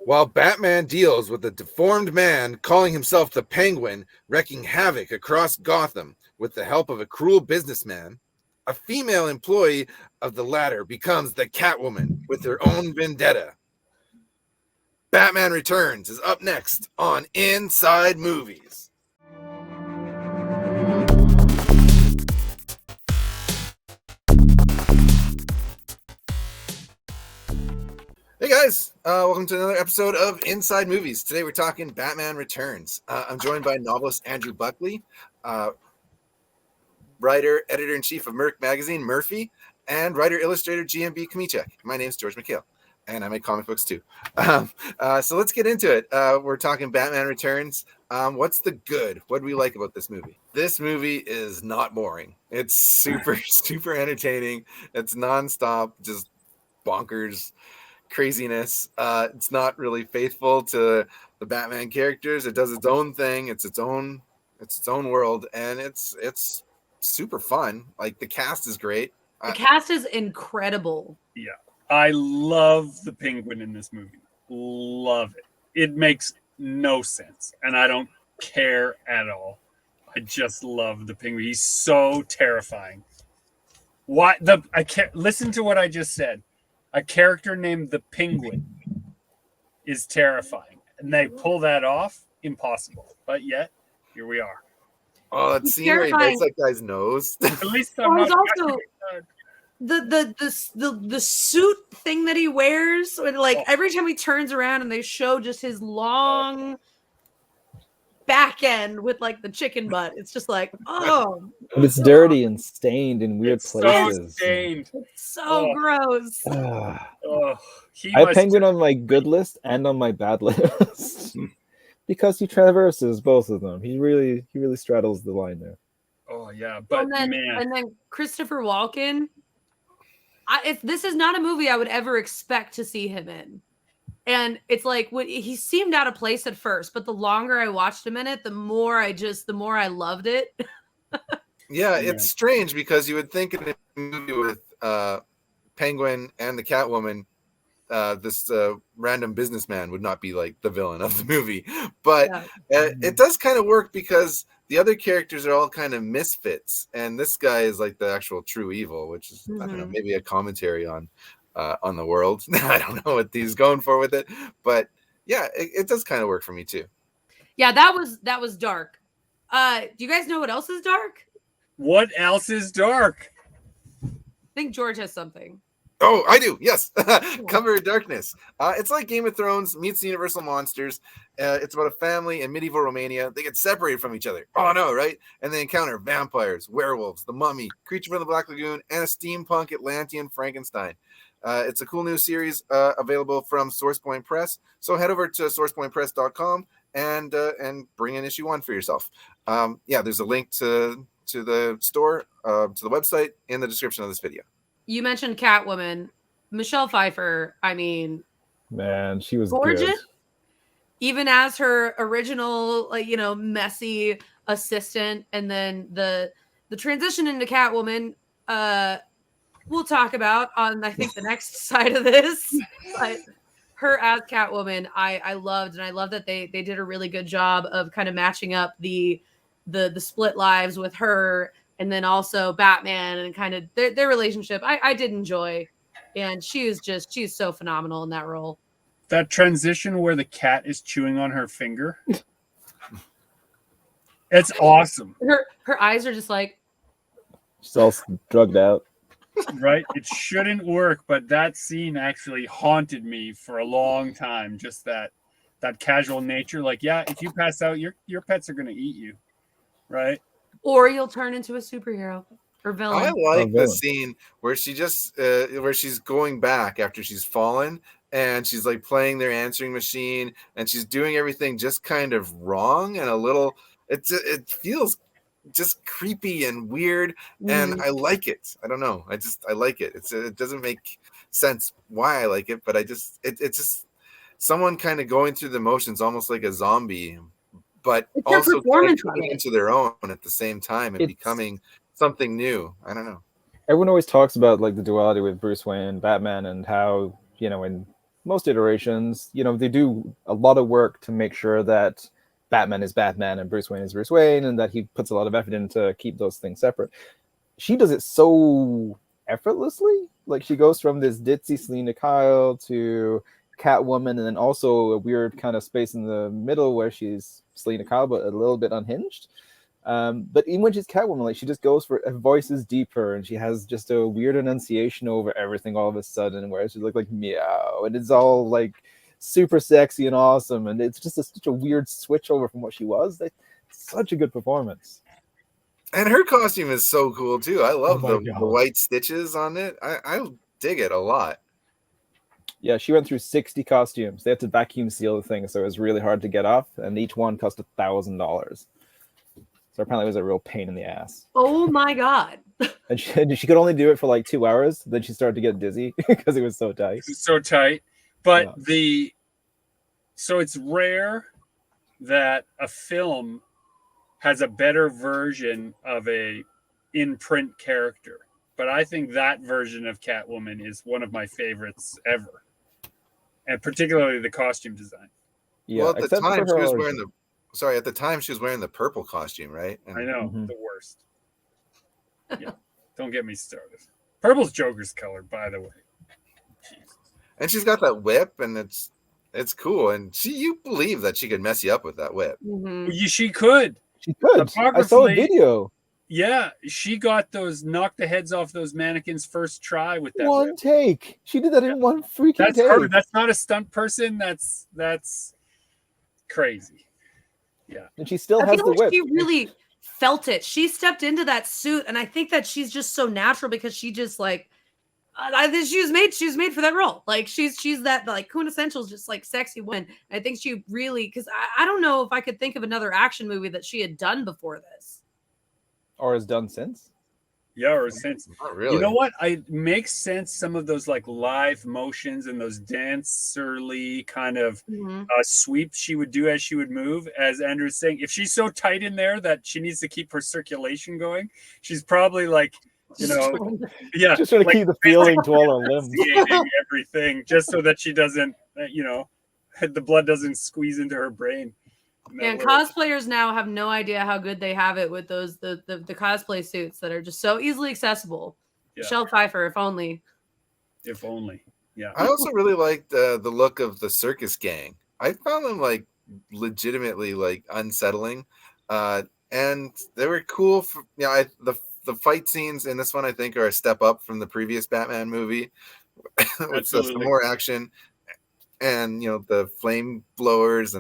While Batman deals with a deformed man calling himself the Penguin, wreaking havoc across Gotham with the help of a cruel businessman, a female employee of the latter becomes the Catwoman with her own vendetta. Batman Returns is up next on Inside Movies. Hey guys, welcome to another episode of Inside Movies. Today we're talking Batman Returns. I'm joined by novelist Andrew Buckley, writer, editor-in-chief of Merc Magazine, Murphey, and writer-illustrator GMB CHOMICHUK. My name's George Michail, and I make comic books too. So let's get into it. We're talking Batman Returns. What's the good? What do we like about this movie? This movie is not boring. It's super entertaining. It's nonstop, just bonkers craziness. It's not really faithful to the Batman characters. It does its own thing. It's its own world, and it's super fun. Like, the cast is great. The cast is incredible. Yeah, I love the Penguin in this movie. Love it. It makes no sense, and I don't care at all. I just love the Penguin. He's so terrifying. I can't listen to what I just said. A character named the Penguin is terrifying, and they pull that off. Impossible, but yet here we are. Oh, that scene where he bites that guy's nose. At least I'm not also the suit thing that he wears, and every time he turns around and they show just his long back end with the chicken butt, it's just like, oh, but it's dirty and stained in weird places. So stained. It's so gross. I have Penguin on my good list and on my bad list because he traverses both of them. He really straddles the line there. Oh yeah, but and then Christopher Walken. If this is not a movie I would ever expect to see him in. And it's like, he seemed out of place at first, but the longer I watched him in it, the more I loved it. Yeah, it's strange because you would think in a movie with Penguin and the Catwoman, this random businessman would not be like the villain of the movie. But it does kind of work because the other characters are all kind of misfits. And this guy is like the actual true evil, which is, I don't know, maybe a commentary on the world. I don't know what he's going for with it, but yeah, it does kind of work for me too. Yeah, that was dark. Do you guys know what else is dark? What else is dark? I think George has something. Oh, I do. Yes. Cover of Darkness. It's like Game of Thrones meets the Universal Monsters. It's about a family in medieval Romania. They get separated from each other. Oh no, right? And they encounter vampires, werewolves, the mummy, creature from the Black Lagoon, and a steampunk Atlantean Frankenstein. It's a cool new series available from SourcePoint Press. So head over to sourcepointpress.com and bring in issue 1 for yourself. There's a link to the store, to the website in the description of this video. You mentioned Catwoman. Michelle Pfeiffer, I mean, man, she was gorgeous. Good. Even as her original, messy assistant, and then the transition into Catwoman, we'll talk about on, I think, the next side of this. But her as Catwoman, I loved, and I love that they did a really good job of kind of matching up the split lives with her, and then also Batman, and kind of their relationship. I did enjoy, and she's so phenomenal in that role. That transition where the cat is chewing on her finger. It's awesome. Her eyes are just like, she's all drugged out. Right? It shouldn't work, but that scene actually haunted me for a long time. Just that casual nature. Like, yeah, if you pass out, your pets are going to eat you. Right? Or you'll turn into a superhero or villain. I like the scene where she just where she's going back after she's fallen, and she's like playing their answering machine, and she's doing everything just kind of wrong and a little. It feels just creepy and weird, and I like it. I don't know. I like it. It doesn't make sense why I like it, but it's just someone kind of going through the motions, almost like a zombie, but it's also coming into their own at the same time and becoming something new. I don't know. Everyone always talks about like the duality with Bruce Wayne, Batman, and how, in most iterations, they do a lot of work to make sure that Batman is Batman and Bruce Wayne is Bruce Wayne, and that he puts a lot of effort in to keep those things separate. She does it so effortlessly. Like, she goes from this ditzy Selina Kyle to Catwoman, and then also a weird kind of space in the middle where she's Selina Kyle but a little bit unhinged. But even when she's Catwoman, like, she just goes for voices deeper, and she has just a weird enunciation over everything all of a sudden, where she looks like meow, and it's all like super sexy and awesome, and it's just such a weird switch over from what she was. Like, such a good performance. And her costume is so cool too. I love the white stitches on it. I dig it a lot. Yeah, she went through 60 costumes. They had to vacuum seal the thing, so it was really hard to get off, and each one cost $1,000. So apparently it was a real pain in the ass. Oh my God. And she could only do it for like 2 hours. Then she started to get dizzy because it was so tight. It's so tight. But so it's rare that a film has a better version of a in-print character. But I think that version of Catwoman is one of my favorites ever. And particularly the costume design. Yeah, well, at the time she was wearing at the time she was wearing the purple costume, right? And I know, the worst. Yeah, don't get me started. Purple's Joker's color, by the way. Jesus. And she's got that whip, and it's cool. And you believe that she could mess you up with that whip. Mm-hmm. She could. She could. I saw a video. Yeah, she got knocked the heads off those mannequins first try with that one whip. Take. She did that in one freaking take. Her. That's not a stunt person. That's crazy. Yeah, and she still has the whip. She really felt it. She stepped into that suit, and I think that she's just so natural because she just like, she was made for that role. Like she's that like quintessential, just like sexy woman. I think she really, because I don't know if I could think of another action movie that she had done before this. Or has done since? Yeah, or since. Not really. You know what? It makes sense. Some of those like live motions and those dancerly kind of sweeps she would do as she would move. As Andrew's saying, if she's so tight in there that she needs to keep her circulation going, she's probably like, just trying to keep the feeling to all her limbs. Everything, just so that she doesn't, the blood doesn't squeeze into her brain. And cosplayers now have no idea how good they have it with those the cosplay suits that are just so easily accessible. Yeah. Michelle Pfeiffer, if only. If only. Yeah. I also really liked the look of the circus gang. I found them like legitimately like unsettling, and they were cool. The fight scenes in this one I think are a step up from the previous Batman movie. With some more action, and the flame blowers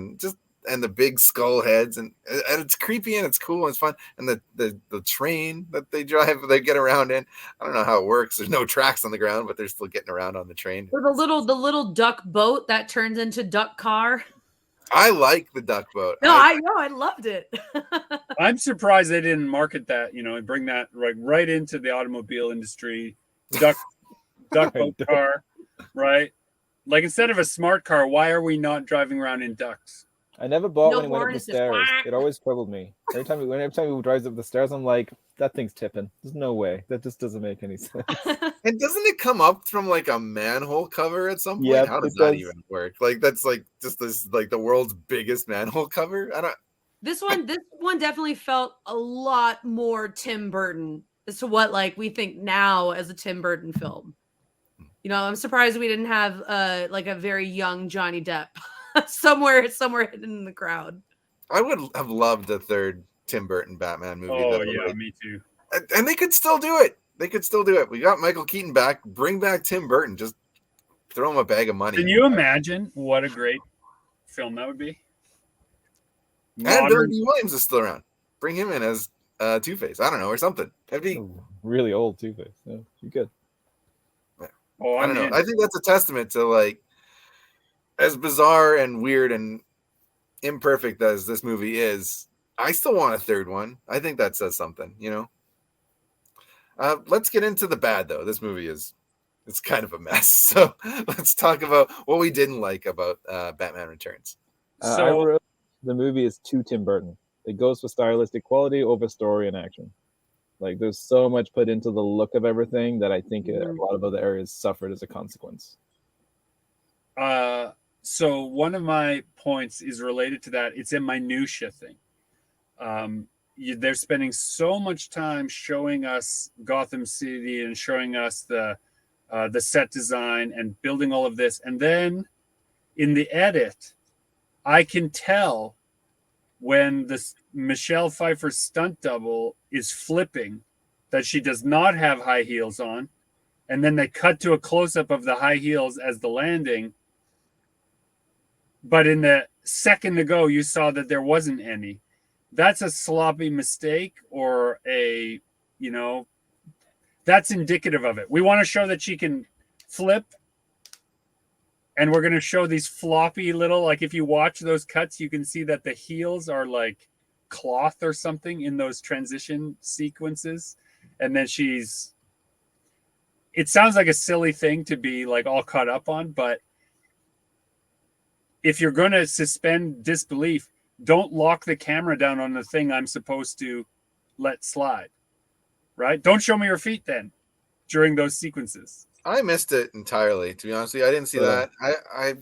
and the big skull heads, and it's creepy and it's cool and it's fun, and the train that they get around in. I don't know how it works. There's no tracks on the ground, but they're still getting around on the train. Or the little duck boat that turns into duck car. I like the duck boat. No, I know, I loved it. I'm surprised they didn't market that, and bring that right into the automobile industry. Duck boat car, right? Like, instead of a smart car, why are we not driving around in ducks? I never bought when it went up the stairs. It always troubled me. Every time he drives up the stairs, I'm like, that thing's tipping. There's no way. That just doesn't make any sense. And doesn't it come up from like a manhole cover at some point? Yeah, how does that even work? Like, that's like just this like the world's biggest manhole cover. This one definitely felt a lot more Tim Burton as to what like we think now as a Tim Burton film. I'm surprised we didn't have like a very young Johnny Depp somewhere hidden in the crowd. I would have loved a third Tim Burton Batman movie. Oh yeah, me too. And they could still do it. We got Michael Keaton back. Bring back Tim Burton. Just throw him a bag of money. Can you imagine what a great film that would be? And Billy D. Williams is still around. Bring him in as Two-Face. I don't know, or something. That'd be really old Two-Face. Yeah, you could. Yeah. Oh, I don't know. I think that's a testament to like, as bizarre and weird and imperfect as this movie is, I still want a third one. I think that says something, Let's get into the bad, though. This movie it's kind of a mess. So let's talk about what we didn't like about Batman Returns. I wrote the movie is too Tim Burton. It goes for stylistic quality over story and action. Like, there's so much put into the look of everything that I think a lot of other areas suffered as a consequence. So one of my points is related to that. It's a minutia thing. They're spending so much time showing us Gotham City and showing us the set design and building all of this, and then in the edit, I can tell when the Michelle Pfeiffer stunt double is flipping that she does not have high heels on, and then they cut to a close-up of the high heels as the landing. But in the second ago, you saw that there wasn't any. That's a sloppy mistake, or a, that's indicative of it. We want to show that she can flip, and we're going to show these floppy little, like if you watch those cuts, you can see that the heels are like cloth or something in those transition sequences. And then it sounds like a silly thing to be like all caught up on, but if you're going to suspend disbelief, don't lock the camera down on the thing I'm supposed to let slide, right? Don't show me your feet then during those sequences. I missed it entirely, to be honest with you. I didn't see that. I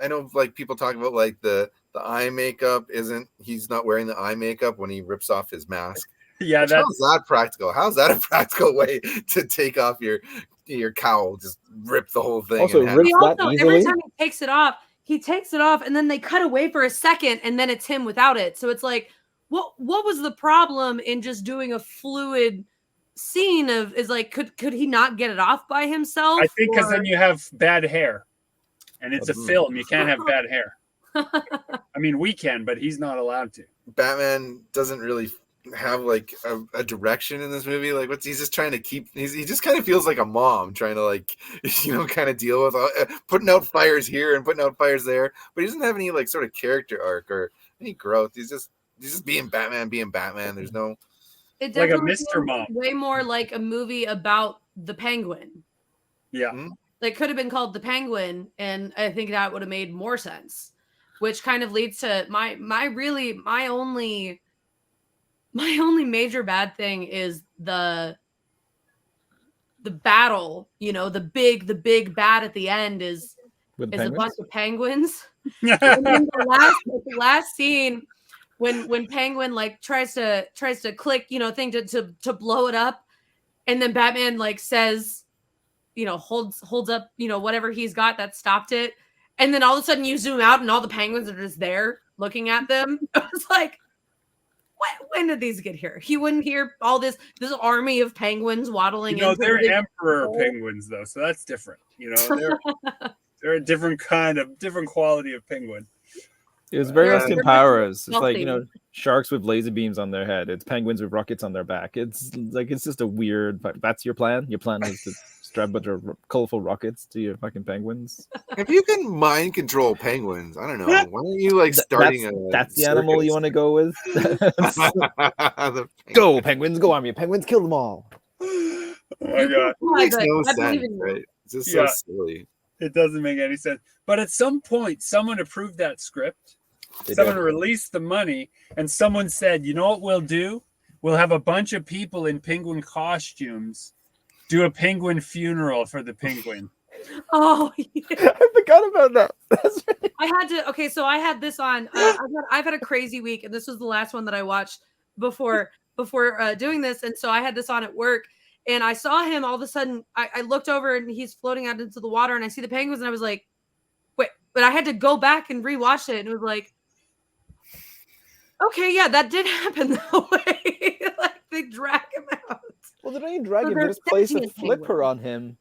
know, like, people talk about like the eye makeup he's not wearing the eye makeup when he rips off his mask. Yeah, how's that practical? How's that a practical way to take off your cowl? Just rip the whole thing. Also, every time he takes it off, and then they cut away for a second, and then it's him without it. So it's like, what was the problem in just doing a fluid scene could he not get it off by himself? I think because then you have bad hair, and it's a film. You can't have bad hair. I mean, we can, but he's not allowed to. Batman doesn't really have like a direction in this movie. Like, he's just trying to he just kind of feels like a mom trying to, like, kind of deal with putting out fires here and putting out fires there, but he doesn't have any like sort of character arc or any growth. He's just being Batman. There's no, it like a Mr. Mom. Way more like a movie about the Penguin. Yeah. Mm-hmm. Like, could have been called The Penguin, and I think that would have made more sense, which kind of leads to my only major bad thing is the battle. The big bad at the end is a bunch of penguins. And then the last scene when Penguin like tries to click thing to blow it up, and then Batman like says, holds up whatever he's got that stopped it, and then all of a sudden you zoom out and all the penguins are just there looking at them. I was like, when did these get here? He wouldn't hear all this army of penguins waddling in. They're emperor penguins though, so that's different. They're a different quality of penguin. It was very Austin Powers. It's like, sharks with laser beams on their head. It's penguins with rockets on their back. It's just a weird. That's your plan. Your plan is to strap a bunch of colorful rockets to your fucking penguins. If you can mind control penguins, I don't know. Why don't you like starting that's the animal you want to go with? Go penguins, go army. Penguins, kill them all. Oh my god, it makes no sense, right? It's just so silly. It doesn't make any sense. But at some point, someone approved that script. Someone released the money, and someone said, "You know what we'll do? We'll have a bunch of people in penguin costumes do a penguin funeral for the penguin." Oh, yeah. I forgot about that. That's right. I had to. Okay, so I had this on. I've had a crazy week, and this was the last one that I watched before doing this, and so I had this on at work, and I saw him all of a sudden. I looked over, and he's floating out into the water, and I see the penguins, and I was like, "Wait!" But I had to go back and rewatch it, and it was like, okay, yeah, that did happen that way. Like, they drag him out. Well, they don't even drag him. They just place a flipper on him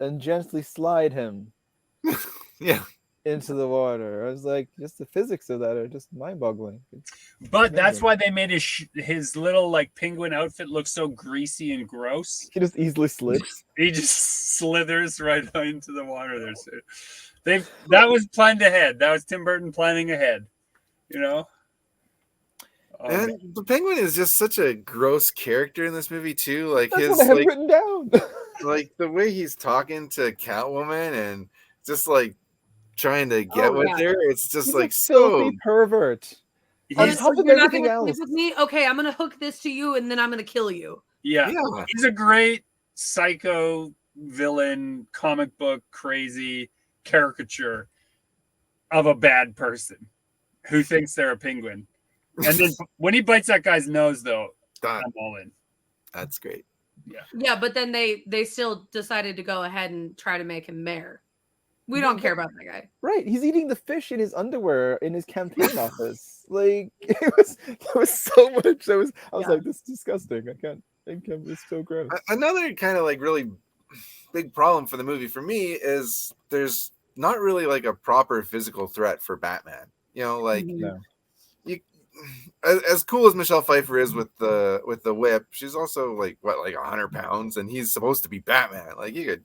and gently slide him into the water. I was like, just the physics of that are just mind-boggling. But that's why they made his little like penguin outfit look so greasy and gross. He just easily slips. He just slithers right into the water there. That was planned ahead. That was Tim Burton planning ahead. And the penguin is just such a gross character in this movie too. Like, that's what I have written down. Like the way he's talking to Catwoman and just like trying to get with her. It's just he's like so pervert. On top of everything else. With me? Okay, I'm gonna hook this to you, and then I'm gonna kill you. Yeah. He's a great psycho villain, comic book crazy caricature. of a bad person who thinks they're a penguin. And then when he bites that guy's nose, though, I'm all in. That's great. Yeah, but then they still decided to go ahead and try to make him mayor. We don't care about that guy. Right, he's eating the fish in his underwear in his campaign office. Like there was so much. I was like, this is disgusting. I can't. It's so gross. Another kind of like really big problem for the movie for me is there's not really like a proper physical threat for Batman. You know, like as cool as Michelle Pfeiffer is with the whip, she's also like 100 pounds, and he's supposed to be Batman. Like you could,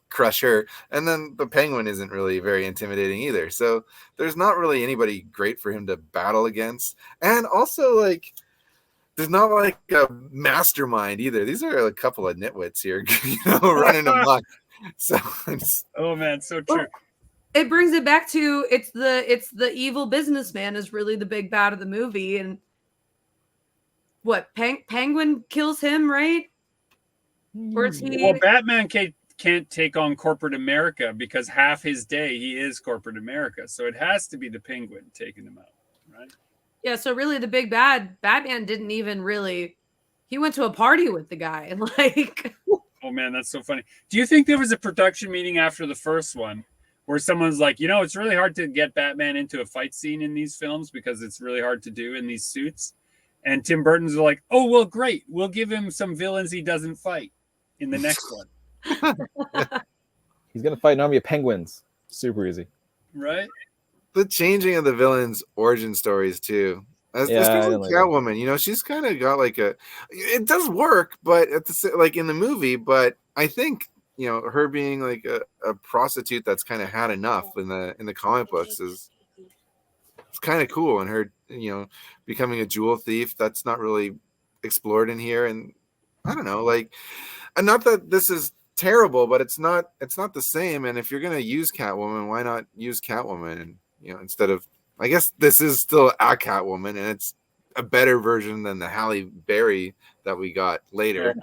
crush her. And then the Penguin isn't really very intimidating either. So there's not really anybody great for him to battle against. And also like there's not like a mastermind either. These are a couple of nitwits here, running amok. So oh man, so true. It brings it back to it's the evil businessman is really the big bad of the movie, and what Penguin kills him, right? Or is he? Well, Batman can't take on corporate America because half his day he is corporate America, so it has to be the Penguin taking him out, right? Yeah, so really the big bad, Batman didn't even really. He went to a party with the guy, and like. Oh man, that's so funny. Do you think there was a production meeting after the first one? Where someone's like, it's really hard to get Batman into a fight scene in these films because it's really hard to do in these suits. And Tim Burton's like, oh, well, great. We'll give him some villains he doesn't fight in the next one. He's going to fight an army of penguins. Super easy. Right? The changing of the villains' origin stories, too. Especially Catwoman, she's kind of got like it does work, but in the movie, but I think, her being like a prostitute that's kind of had enough in the comic books it's kind of cool, and her becoming a jewel thief that's not really explored in here. And I don't know, and not that this is terrible, but it's not the same. And if you're gonna use Catwoman, why not use Catwoman? And instead of, I guess this is still a Catwoman, and it's a better version than the Halle Berry that we got later.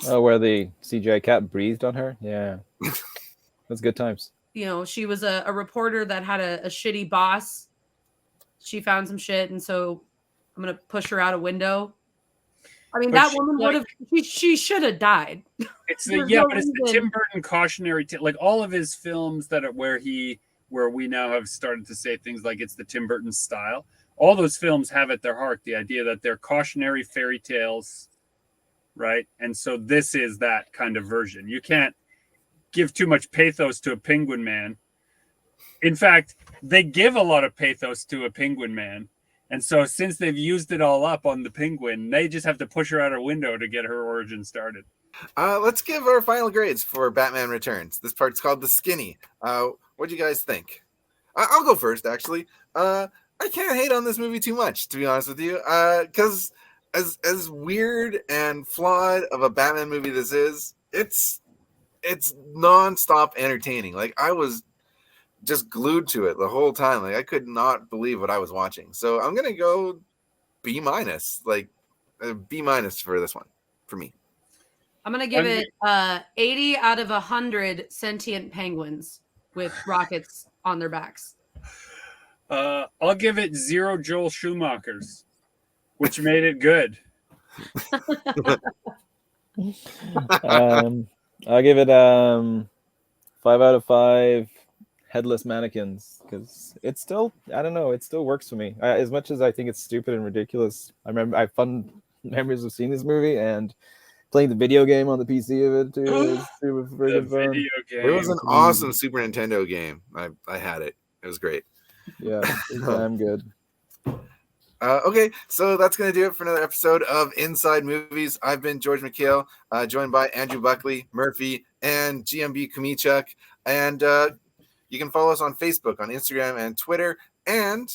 Oh, where the CGI cat breathed on her? Yeah. That's good times. She was a reporter that had a shitty boss. She found some shit, and so I'm going to push her out a window. I mean, that woman would have... She should have died. It's the Tim Burton cautionary... like, all of his films that are where we now have started to say things like it's the Tim Burton style, all those films have at their heart the idea that they're cautionary fairy tales... right? And so this is that kind of version. You can't give too much pathos to a Penguin Man. In fact, they give a lot of pathos to a Penguin Man. And so since they've used it all up on the Penguin, they just have to push her out a window to get her origin started. Let's give our final grades for Batman Returns. This part's called The Skinny. What do you guys think? I'll go first, actually. I can't hate on this movie too much, to be honest with you, because... As weird and flawed of a Batman movie this is, it's nonstop entertaining. Like I was just glued to it the whole time. Like I could not believe what I was watching. So I'm gonna go B-, like B- for this one for me. I'm gonna give it 80 out of 100 sentient penguins with rockets on their backs. I'll give it 0 Joel Schumachers. Which made it good. I'll give it 5 out of 5 headless mannequins, because it's still, I don't know, it still works for me. As much as I think it's stupid and ridiculous, I have fun memories of seeing this movie and playing the video game on the PC of it too. It was super freaking fun. It was an awesome Super Nintendo game. I had it. It was great. Yeah, I'm good. Okay, so that's going to do it for another episode of Inside Movies. I've been George Michail, joined by Andrew Buckley, Murphey, and GMB CHOMICHUK. And you can follow us on Facebook, on Instagram, and Twitter. And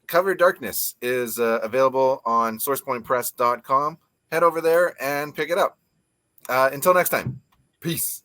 Cover Darkness is available on sourcepointpress.com. Head over there and pick it up. Until next time, peace.